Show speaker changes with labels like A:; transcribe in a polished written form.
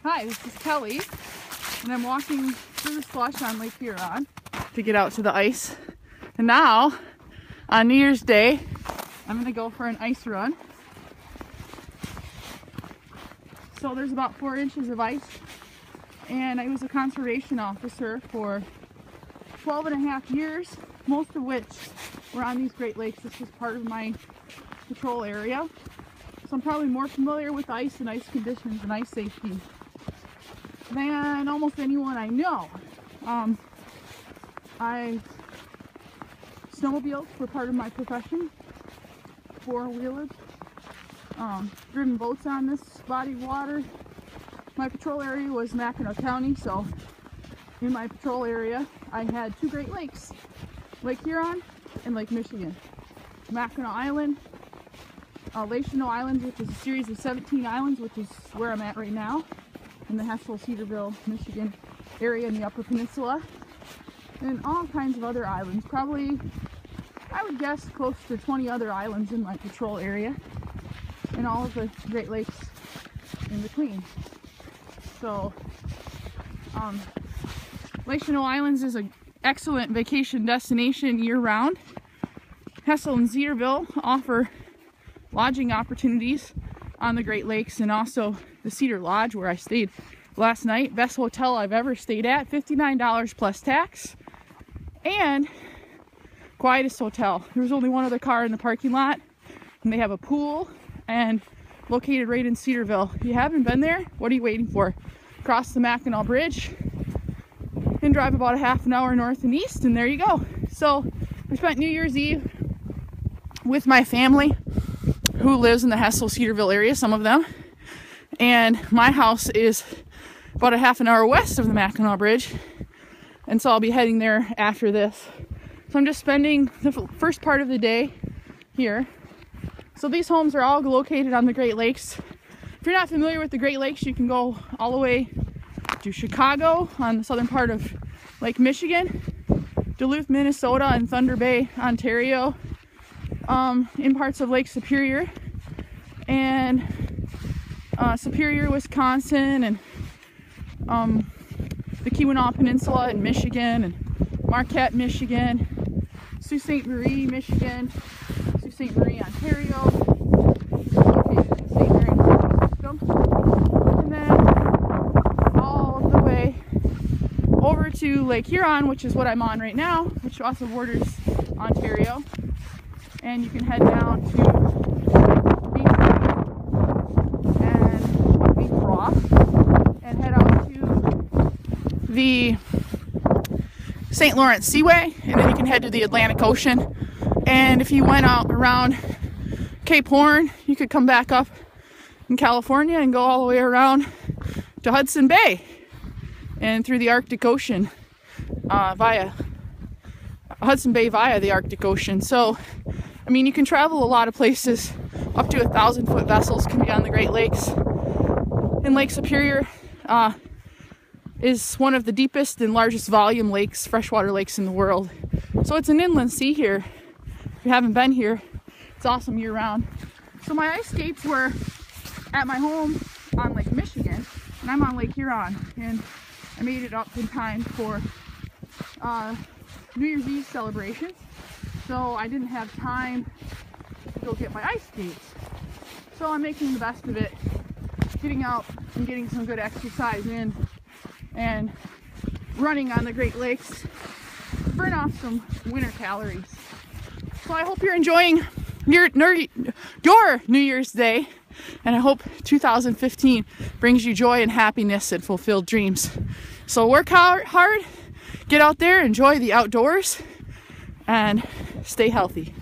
A: Hi, this is Kelly, and I'm walking through the slush on Lake Huron to get out to the ice. And now, on New Year's Day, I'm going to go for an ice run. So there's about 4 inches of ice, and I was a conservation officer for 12 and a half years, most of which were on these Great Lakes. This was part of my patrol area. So I'm probably more familiar with ice and ice conditions and ice safety than almost anyone I know. Snowmobiles were part of my profession, 4-wheelers, driven boats on this body of water. My patrol area was Mackinac County, so in my patrol area I had 2 Great Lakes, Lake Huron and Lake Michigan. Mackinac Island, Lachino Islands, which is a series of 17 islands, which is where I'm at right now, in the Cedarville, Michigan area in the Upper Peninsula, and all kinds of other islands. Probably, I would guess, close to 20 other islands in my patrol area, and all of the Great Lakes in between. So, Lachino Islands is an excellent vacation destination year-round. Hessel and Cedarville offer lodging opportunities on the Great Lakes, and also the Cedar Lodge where I stayed last night. Best hotel I've ever stayed at, $59 plus tax, and quietest hotel. There was only one other car in the parking lot, and they have a pool and located right in Cedarville. If you haven't been there, what are you waiting for? Cross the Mackinac Bridge and drive about a half an hour north and east, and there you go. So I spent New Year's Eve with my family who lives in the Hessel Cedarville area, some of them, and my house is about a half an hour west of the Mackinac Bridge, and so I'll be heading there after this. So I'm just spending the first part of the day here. So these homes are all located on the Great Lakes. If you're not familiar with the Great Lakes, you can go all the way to Chicago on the southern part of Lake Michigan, Duluth, Minnesota, and Thunder Bay, Ontario, in parts of Lake Superior, and Superior, Wisconsin, and the Keweenaw Peninsula in Michigan, and Marquette, Michigan, Sault Ste. Marie, Michigan, Sault Ste. Marie, Ontario, located in the St. Mary's system, and then all the way over to Lake Huron, which is what I'm on right now, which also borders Ontario. And you can head down to Beef Rock and head out to the St. Lawrence Seaway, and then you can head to the Atlantic Ocean. And if you went out around Cape Horn, you could come back up in California and go all the way around to Hudson Bay and through the Arctic Ocean via Hudson Bay via the Arctic Ocean. So I mean, you can travel a lot of places. Up to 1,000-foot vessels can be on the Great Lakes. And Lake Superior is one of the deepest and largest volume lakes, freshwater lakes in the world. So it's an inland sea here. If you haven't been here, it's awesome year-round. So my ice skates were at my home on Lake Michigan, and I'm on Lake Huron. And I made it up in time for New Year's Eve celebrations. So I didn't have time to go get my ice skates. So I'm making the best of it, getting out and getting some good exercise in, and running on the Great Lakes, burn off some winter calories. So I hope you're enjoying your New Year's Day, and I hope 2015 brings you joy and happiness and fulfilled dreams. So work hard, get out there, enjoy the outdoors, and stay healthy.